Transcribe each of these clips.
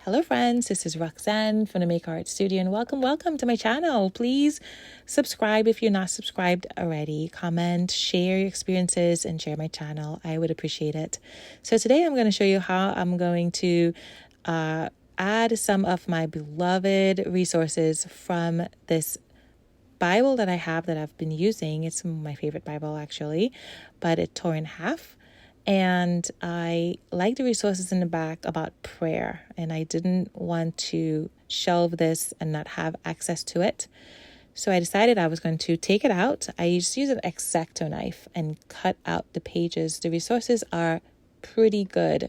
Hello friends, this is Roxanne from the Make Art Studio and welcome to my channel. Please subscribe if you're not subscribed already. Comment, share your experiences and share my channel. I would appreciate it. So today I'm going to show you how I'm going to add some of my beloved resources from this Bible that I have that I've been using. It's my favorite Bible actually, but it tore in half. And I like the resources in the back about prayer, and I didn't want to shelve this and not have access to it. So I decided I was going to take it out. I just use an X-Acto knife and cut out the pages. The resources are pretty good.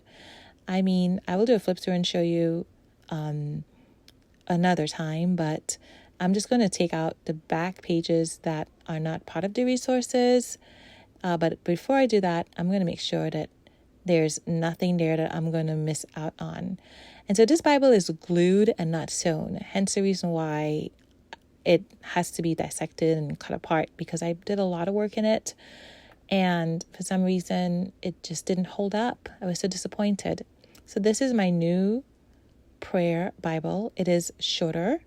I mean, I will do a flip through and show you another time, but I'm just going to take out the back pages that are not part of the resources. But before I do that, I'm going to make sure that there's nothing there that I'm going to miss out on. And so this Bible is glued and not sewn, hence the reason why it has to be dissected and cut apart, because I did a lot of work in it. And for some reason, it just didn't hold up. I was so disappointed. So this is my new prayer Bible. It is shorter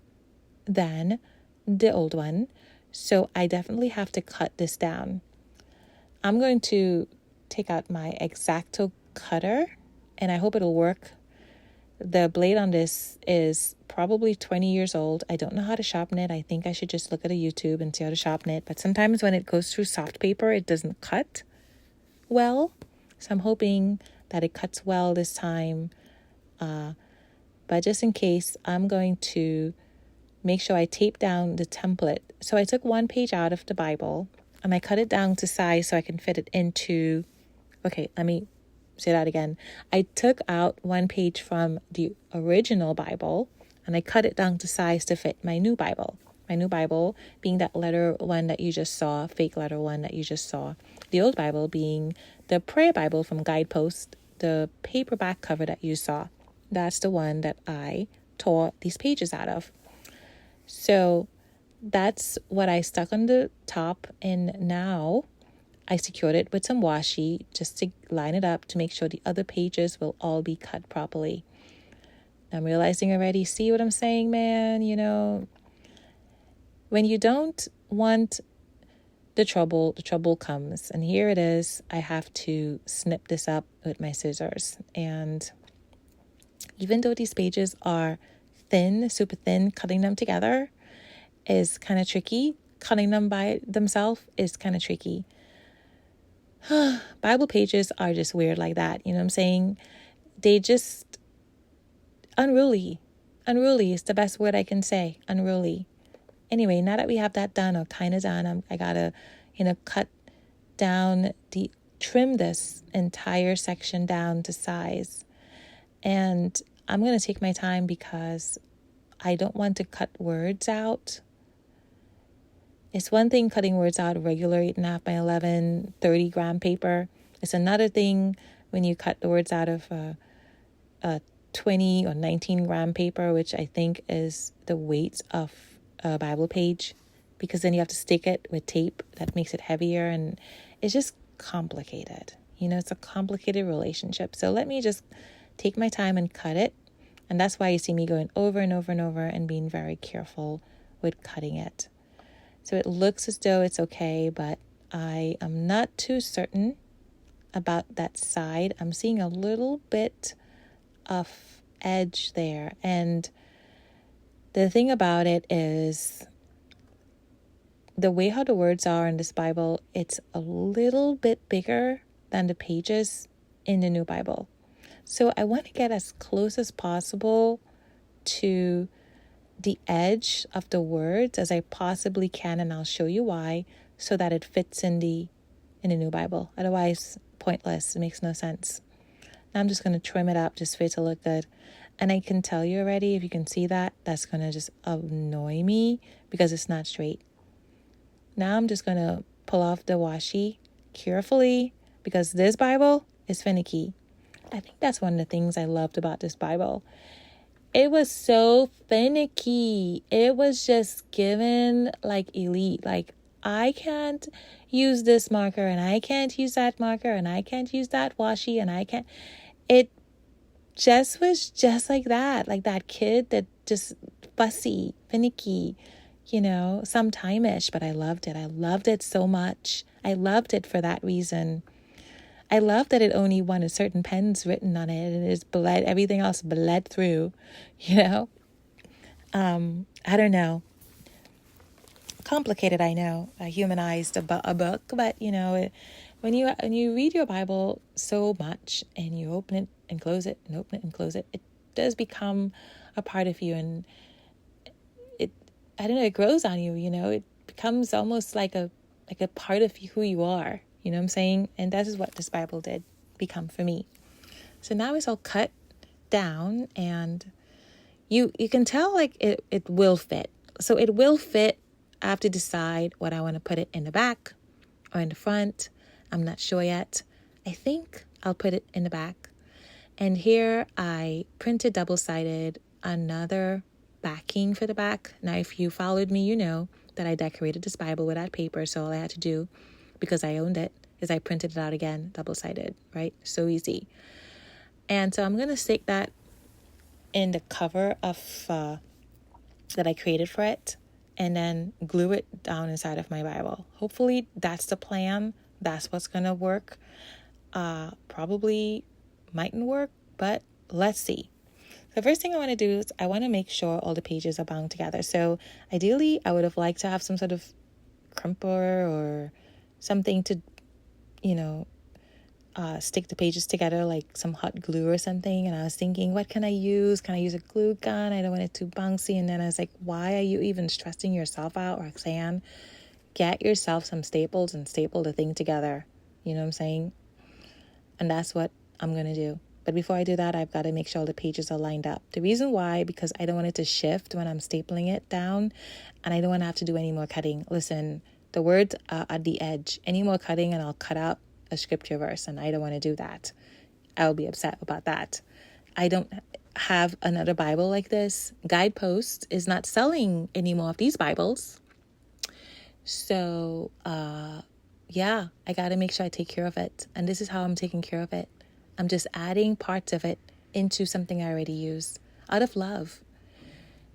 than the old one. So I definitely have to cut this down. I'm going to take out my X-Acto cutter, and I hope it'll work. The blade on this is probably 20 years old. I don't know how to sharpen it. I think I should just look at a YouTube and see how to sharpen it. But sometimes when it goes through soft paper, it doesn't cut well. So I'm hoping that it cuts well this time. But just in case, I'm going to make sure I tape down the template. So I took one page out of the Bible, and I cut it down to size so I can fit it into, okay, let me say that again. I took out one page from the original Bible, and I cut it down to size to fit my new Bible. My new Bible being that letter one that you just saw, fake letter one that you just saw. The old Bible being the Prayer Bible from Guideposts, the paperback cover that you saw. That's the one that I tore these pages out of. So that's what I stuck on the top, and now I secured it with some washi just to line it up to make sure the other pages will all be cut properly. I'm realizing already, see what I'm saying, man? You know, when you don't want the trouble comes. And here it is. I have to snip this up with my scissors. And even though these pages are thin, super thin, cutting them together is kind of tricky. Cutting them by themselves is kind of tricky. Bible pages are just weird like that. You know what I'm saying? They just unruly. Unruly is the best word I can say. Unruly. Anyway, now that we have that done, or kind of done, I gotta, cut down trim this entire section down to size. And I'm gonna take my time because I don't want to cut words out. It's one thing cutting words out of regular 8.5 by 11, 30 gram paper. It's another thing when you cut the words out of a 20 or 19 gram paper, which I think is the weight of a Bible page, because then you have to stick it with tape that makes it heavier, and it's just complicated. It's a complicated relationship. So let me just take my time and cut it. And that's why you see me going over and over and over and being very careful with cutting it. So it looks as though it's okay, but I am not too certain about that side. I'm seeing a little bit of edge there. And the thing about it is the way how the words are in this Bible, it's a little bit bigger than the pages in the new Bible. So I want to get as close as possible to the edge of the words as I possibly can, and I'll show you why, so that it fits in the new Bible. Otherwise, pointless. It makes no sense. Now I'm just going to trim it up just for it to look good. And I can tell you already, if you can see that, that's going to just annoy me because it's not straight. Now I'm just going to pull off the washi carefully, because this Bible is finicky. I think that's one of the things I loved about this Bible. It was so finicky. It was just given like elite. Like, I can't use this marker, and I can't use that marker, and I can't use that washi, and I can't. Jess was just like that kid that just fussy, finicky, sometime-ish, but I loved it. I loved it so much. I loved it for that reason. I love that it only wanted certain pens written on it, and it is bled, everything else bled through, I don't know. Complicated, I know. I humanized a book, but when you read your Bible so much and you open it and close it and open it and close it, it does become a part of you, and I don't know, it grows on you. It becomes almost like a part of who you are. You know what I'm saying? And that is what this Bible did become for me. So now it's all cut down, and you can tell like it will fit. So it will fit. I have to decide what I want to put it in the back or in the front. I'm not sure yet. I think I'll put it in the back. And here I printed double-sided another backing for the back. Now, if you followed me, you know that I decorated this Bible with that paper. So all I had to do, because I owned it, is I printed it out again, double-sided, right? So easy. And so I'm going to stick that in the cover of that I created for it, and then glue it down inside of my Bible. Hopefully that's the plan. That's what's going to work. Probably mightn't work, but let's see. The first thing I want to do is I want to make sure all the pages are bound together. So ideally, I would have liked to have some sort of crumper or something to, stick the pages together, like some hot glue or something. And I was thinking, what can I use? Can I use a glue gun? I don't want it too bouncy. And then I was like, why are you even stressing yourself out, Roxanne? Get yourself some staples and staple the thing together. You know what I'm saying? And that's what I'm going to do. But before I do that, I've got to make sure all the pages are lined up. The reason why, because I don't want it to shift when I'm stapling it down, and I don't want to have to do any more cutting. Listen, the words are at the edge. Any more cutting and I'll cut out a scripture verse, and I don't want to do that. I'll be upset about that. I don't have another Bible like this. Guideposts is not selling any more of these Bibles. So, I got to make sure I take care of it. And this is how I'm taking care of it. I'm just adding parts of it into something I already use out of love.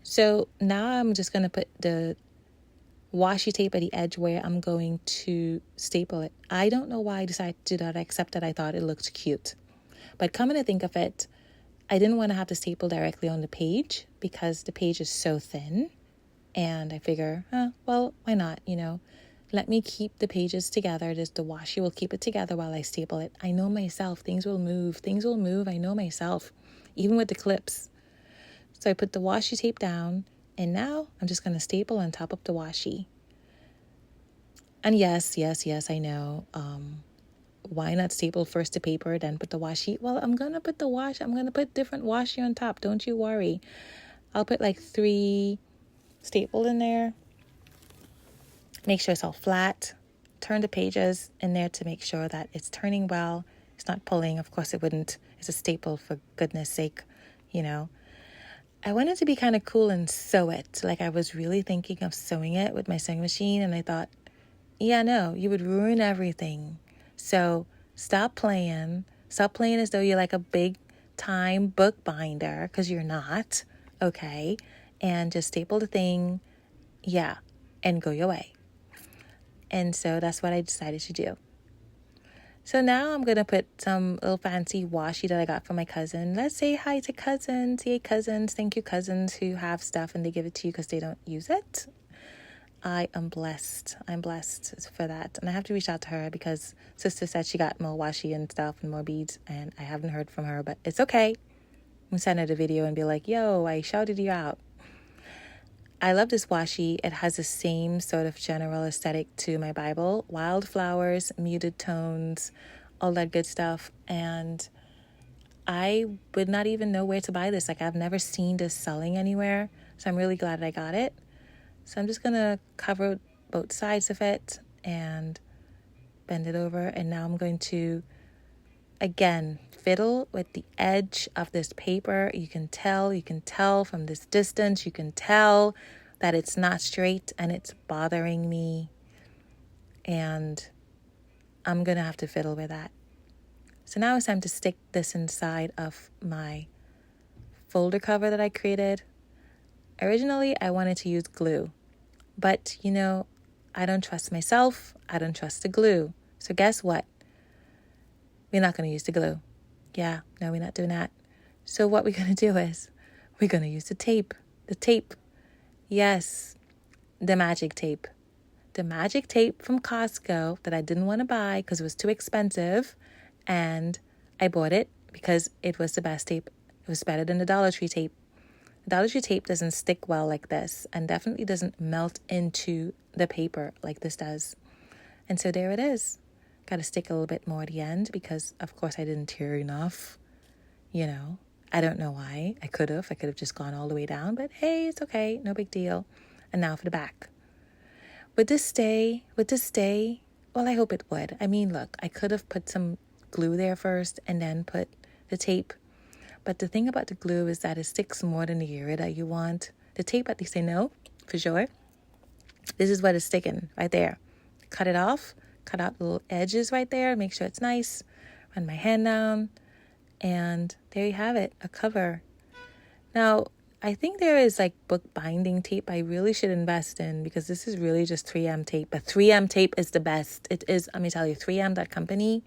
So now I'm just going to put the washi tape at the edge where I'm going to staple it. I don't know why I decided to do that, except that I thought it looked cute. But coming to think of it, I didn't want to have to staple directly on the page because the page is so thin. And I figure, well, why not, Let me keep the pages together. The washi will keep it together while I staple it. I know myself. Things will move. I know myself, even with the clips. So I put the washi tape down, and now I'm just going to staple on top of the washi. And yes, I know. Why not staple first the paper, then put the washi? Well, I'm going to put different washi on top. Don't you worry. I'll put like 3 stapled in there. Make sure it's all flat. Turn the pages in there to make sure that it's turning well. It's not pulling. Of course it wouldn't. It's a staple, for goodness sake, I wanted to be kind of cool and sew it. Like I was really thinking of sewing it with my sewing machine. And I thought, no, you would ruin everything. So stop playing. Stop playing as though you're like a big time book binder, because you're not. Okay. And just staple the thing. Yeah. And go your way. And so that's what I decided to do. So now I'm going to put some little fancy washi that I got from my cousin. Let's say hi to cousins. Yay, cousins. Thank you, cousins who have stuff and they give it to you because they don't use it. I am blessed. I'm blessed for that. And I have to reach out to her because sister said she got more washi and stuff and more beads. And I haven't heard from her, but it's okay. I'm going to send her the video and be like, yo, I shouted you out. I love this washi. It has the same sort of general aesthetic to my Bible. Wildflowers, muted tones, all that good stuff. And I would not even know where to buy this. Like I've never seen this selling anywhere. So I'm really glad that I got it. So I'm just going to cover both sides of it and bend it over. And now I'm going to, again, fiddle with the edge of this paper. You can tell from this distance, you can tell that it's not straight and it's bothering me. And I'm going to have to fiddle with that. So now it's time to stick this inside of my folder cover that I created, originally I wanted to use glue. But, I don't trust myself. I don't trust the glue. So guess what? We're not going to use the glue. Yeah, no, we're not doing that. So what we're going to do is we're going to use the tape. The tape. Yes, the magic tape. The magic tape from Costco that I didn't want to buy because it was too expensive. And I bought it because it was the best tape. It was better than the Dollar Tree tape. Dollar Tree tape doesn't stick well like this and definitely doesn't melt into the paper like this does. And so there it is. Got to stick a little bit more at the end because, of course, I didn't tear enough. I don't know why. I could have just gone all the way down, but hey, it's okay. No big deal. And now for the back. Would this stay? Well, I hope it would. I mean, look, I could have put some glue there first and then put the tape. But the thing about the glue is that it sticks more than the area that you want. The tape, at least I know for sure. This is what is sticking right there. Cut it off. Cut out the little edges right there. Make sure it's nice. Run my hand down. And there you have it, a cover. Now, I think there is like book binding tape I really should invest in because this is really just 3M tape. But 3M tape is the best. It is, let me tell you, 3M, that company,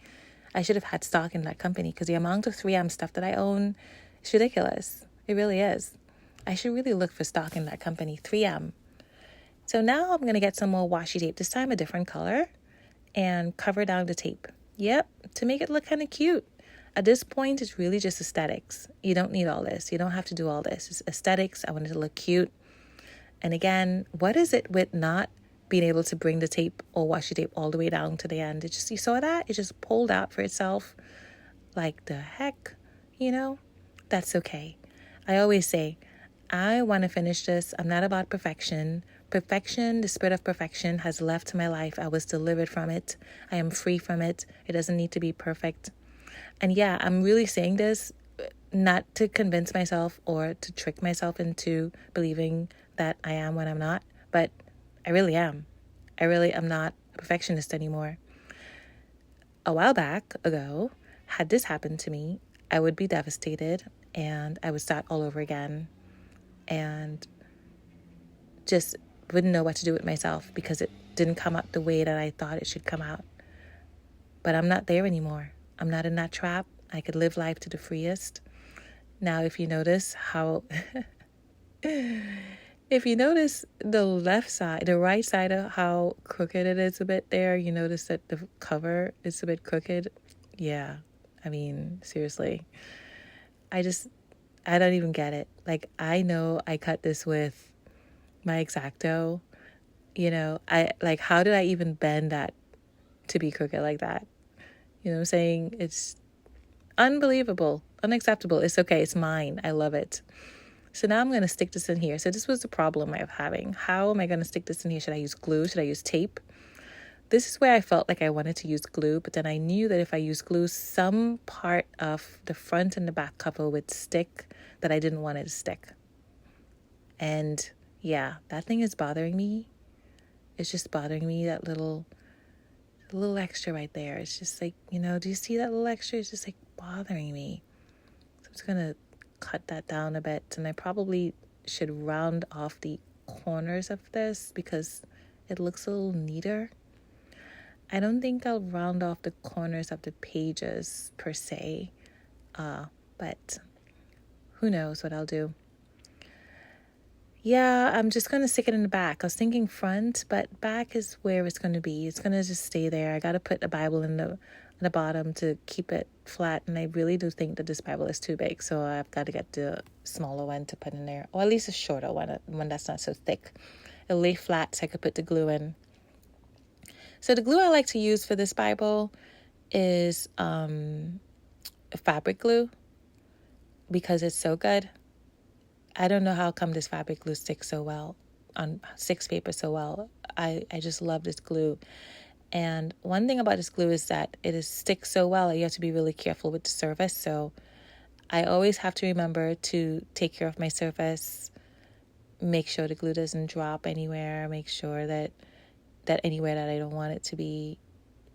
I should have had stock in that company because the amount of 3M stuff that I own is ridiculous. It really is. I should really look for stock in that company, 3M. So now I'm going to get some more washi tape, this time a different color, and cover down the tape. Yep, to make it look kind of cute. At this point, it's really just aesthetics. You don't need all this. You don't have to do all this. It's aesthetics. I want it to look cute. And again, what is it with not being able to bring the tape or washi tape all the way down to the end? It just, you saw that? It just pulled out for itself. Like the heck, That's okay. I always say, I want to finish this. I'm not about perfection. Perfection, the spirit of perfection has left my life. I was delivered from it. I am free from it. It doesn't need to be perfect. And yeah, I'm really saying this not to convince myself or to trick myself into believing that I am when I'm not, but I really am. I really am not a perfectionist anymore. A while back ago, had this happened to me, I would be devastated and I would start all over again and just wouldn't know what to do with myself because it didn't come out the way that I thought it should come out. But I'm not there anymore. I'm not in that trap. I could live life to the freest. Now, if you notice how, if you notice the right side of how crooked it is a bit there, you notice that the cover is a bit crooked. Yeah, I mean, seriously. I don't even get it. Like, I know I cut this with my X-Acto. How did I even bend that to be crooked like that? You know what I'm saying? It's unbelievable, unacceptable. It's okay. It's mine. I love it. So now I'm going to stick this in here. So this was the problem I'm having. How am I going to stick this in here? Should I use glue? Should I use tape? This is where I felt like I wanted to use glue, but then I knew that if I use glue, some part of the front and the back cover would stick that I didn't want it to stick. And yeah, that thing is bothering me. It's just bothering me, that little extra right there. It's just like, do you see that little extra? It's just like bothering me. So I'm just going to cut that down a bit. And I probably should round off the corners of this because it looks a little neater. I don't think I'll round off the corners of the pages per se. But who knows what I'll do. Yeah, I'm just going to stick it in the back. I was thinking front, but back is where it's going to be. It's going to just stay there. I got to put a Bible in the bottom to keep it flat. And I really do think that this Bible is too big. So I've got to get the smaller one to put in there. Or at least a shorter one that's not so thick. It'll lay flat so I could put the glue in. So the glue I like to use for this Bible is fabric glue because it's so good. I don't know how come this fabric glue sticks so well on paper so well. I just love this glue. And one thing about this glue is that it sticks so well. You have to be really careful with the surface. So I always have to remember to take care of my surface, make sure the glue doesn't drop anywhere, make sure that anywhere that I don't want it to be,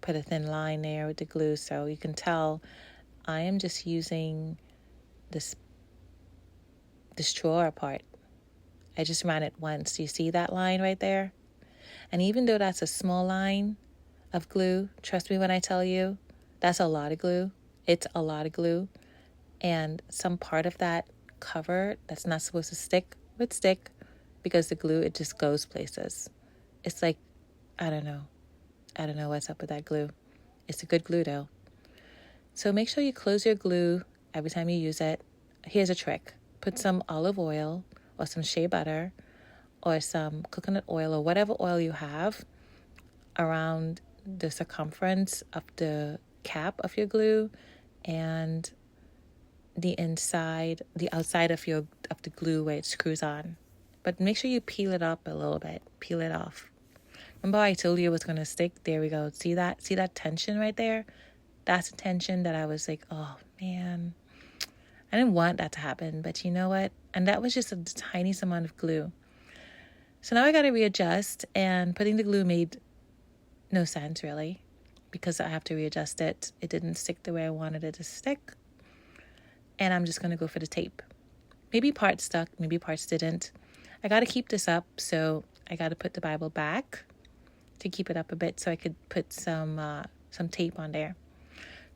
put a thin line there with the glue. So you can tell I am just using this this drawer apart. I just ran it once. You see that line right there? And even though that's a small line of glue, trust me when I tell you, that's a lot of glue. It's a lot of glue. And some part of that cover that's not supposed to stick would stick because the glue, it just goes places. It's like, I don't know what's up with that glue. It's a good glue though. So make sure you close your glue every time you use it. Here's a trick. Put some olive oil or some shea butter or some coconut oil or whatever oil you have around the circumference of the cap of your glue and the outside of the glue where it screws on. But make sure you peel it up a little bit. Peel it off. Remember I told you it was going to stick? There we go. See that? See that tension right there? That's a tension that I was like, oh man, I didn't want that to happen, but you know what? And that was just a tiniest amount of glue. So now I got to readjust, and putting the glue made no sense really because I have to readjust it. It didn't stick the way I wanted it to stick. And I'm just going to go for the tape. Maybe parts stuck, maybe parts didn't. I got to keep this up, so I got to put the Bible back to keep it up a bit so I could put some tape on there.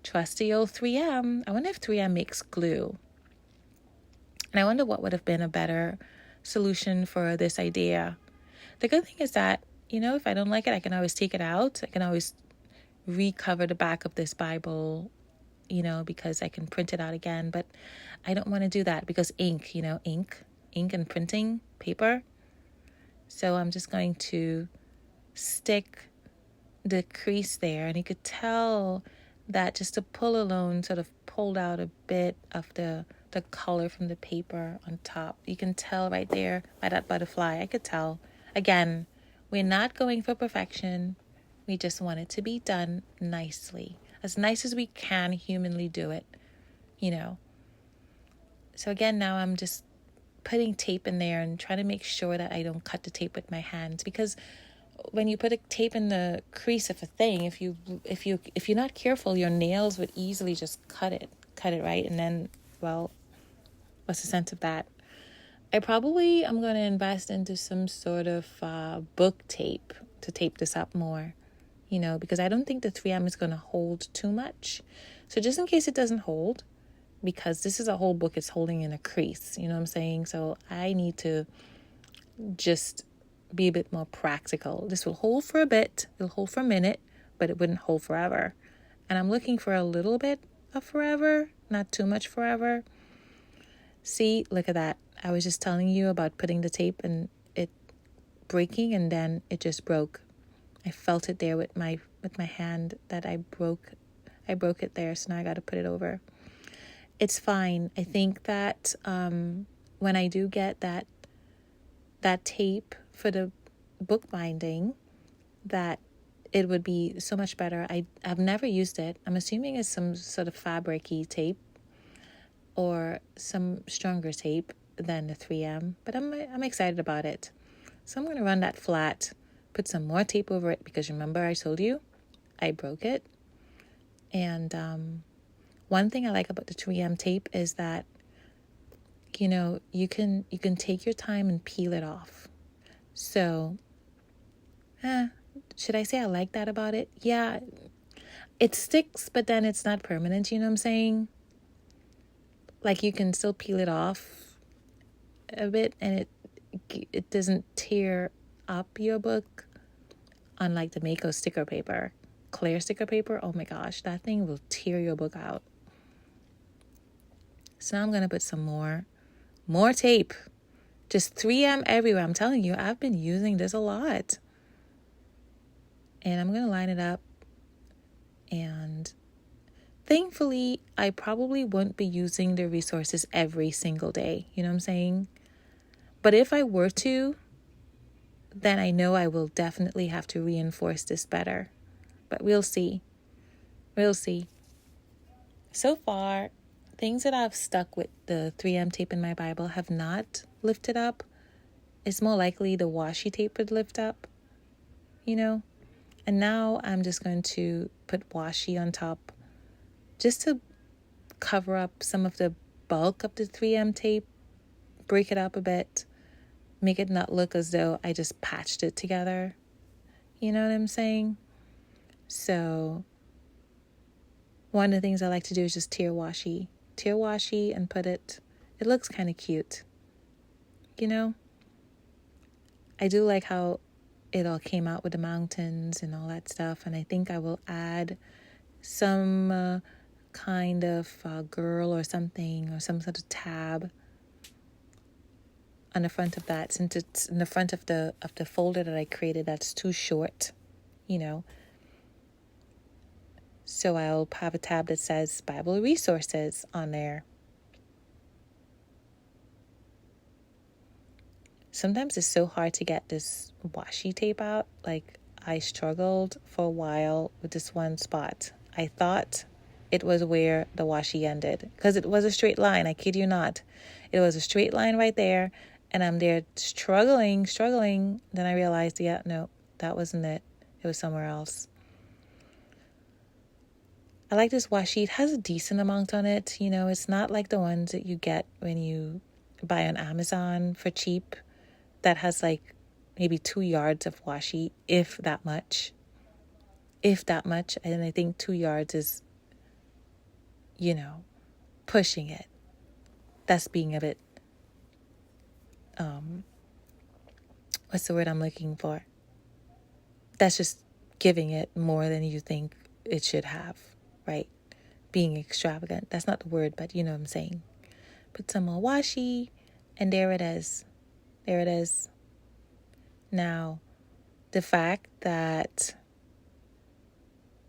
Trusty old 3M. I wonder if 3M makes glue. And I wonder what would have been a better solution for this idea. The good thing is that, if I don't like it, I can always take it out. I can always recover the back of this Bible, because I can print it out again. But I don't want to do that because ink and printing paper. So I'm just going to stick the crease there. And you could tell that just the pull alone sort of pulled out a bit of the color from the paper on top. You can tell right there by that butterfly. I could tell. Again, we're not going for perfection. We just want it to be done nicely. As nice as we can humanly do it, So again, now I'm just putting tape in there and trying to make sure that I don't cut the tape with my hands, because when you put a tape in the crease of a thing, if you're not careful, your nails would easily just cut it right, and then, well, what's the sense of that? I'm going to invest into some sort of book tape to tape this up more, because I don't think the 3M is going to hold too much. So just in case it doesn't hold, because this is a whole book, it's holding in a crease, you know what I'm saying? So I need to just be a bit more practical. This will hold for a bit, it'll hold for a minute, but it wouldn't hold forever. And I'm looking for a little bit of forever, not too much forever. See, look at that. I was just telling you about putting the tape and it breaking, and then it just broke. I felt it there with my hand that I broke it there, so now I got to put it over. It's fine. I think that when I do get that tape for the book binding, that it would be so much better. I've never used it. I'm assuming it's some sort of fabric-y tape or some stronger tape than the 3M, but I'm excited about it. So I'm going to run that flat, put some more tape over it, because remember I told you I broke it. And one thing I like about the 3M tape is that you can take your time and peel it off. So should I say I like that about it? Yeah, it sticks, but then it's not permanent, you know what I'm saying? Like, you can still peel it off a bit and it doesn't tear up your book, unlike the Mako sticker paper. Clear sticker paper, oh my gosh, that thing will tear your book out. So now I'm going to put some more tape. Just 3M everywhere. I'm telling you, I've been using this a lot. And I'm going to line it up. And thankfully, I probably won't be using the resources every single day. You know what I'm saying? But if I were to, then I know I will definitely have to reinforce this better. But we'll see. We'll see. So far, things that I've stuck with the 3M tape in my Bible have not lifted up. It's more likely the washi tape would lift up, And now I'm just going to put washi on top just to cover up some of the bulk of the 3M tape break it up a bit, make it not look as though I just patched it together. You know what I'm saying? So one of the things I like to do is just tear washi and put it looks kind of cute. You know? I do like how it all came out with the mountains and all that stuff. And I think I will add some kind of girl or something, or some sort of tab on the front of that, since it's in the front of the folder that I created that's too short, you know. So I'll have a tab that says Bible resources on there. Sometimes it's so hard to get this washi tape out. Like, I struggled for a while with this one spot. I thought it was where the washi ended, because it was a straight line. I kid you not. It was a straight line right there. And I'm there struggling. Then I realized, yeah, no, that wasn't it. It was somewhere else. I like this washi. It has a decent amount on it. You know, it's not like the ones that you get when you buy on Amazon for cheap. That has like maybe 2 yards of washi, if that much. And I think 2 yards is, you know, pushing it. That's being a bit, what's the word I'm looking for? That's just giving it more than you think it should have, right? Being extravagant. That's not the word, but you know what I'm saying. Put some more washi, and there it is. There it is. Now, the fact that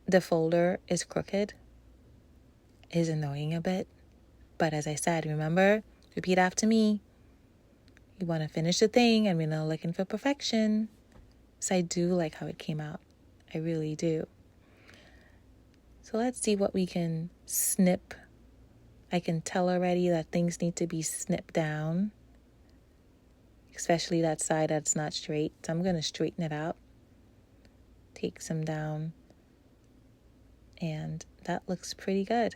the folder is crooked is annoying a bit. But as I said, remember, repeat after me. You want to finish the thing, and we're not looking for perfection. So I do like how it came out. I really do. So let's see what we can snip. I can tell already that things need to be snipped down, especially that side that's not straight. So I'm going to straighten it out. Take some down. And that looks pretty good.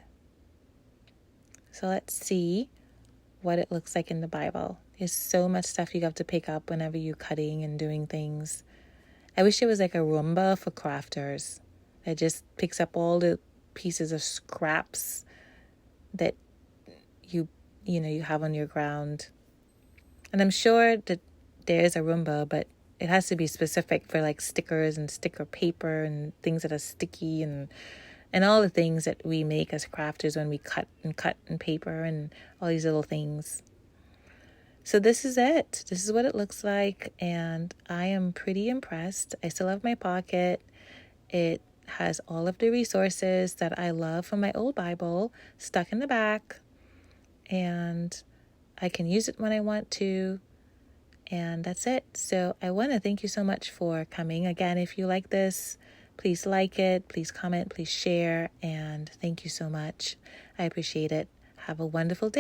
So let's see what it looks like in the Bible. There's so much stuff you have to pick up whenever you're cutting and doing things. I wish there was like a Roomba for crafters that just picks up all the pieces of scraps that you have on your ground. And I'm sure that there is a Roomba, but it has to be specific for like stickers and sticker paper and things that are sticky and all the things that we make as crafters when we cut and paper and all these little things. So this is it. This is what it looks like, and I am pretty impressed. I still have my pocket. It has all of the resources that I love from my old Bible stuck in the back, and I can use it when I want to, and that's it. So I want to thank you so much for coming. Again, if you like this, please like it, please comment, please share, and thank you so much. I appreciate it. Have a wonderful day.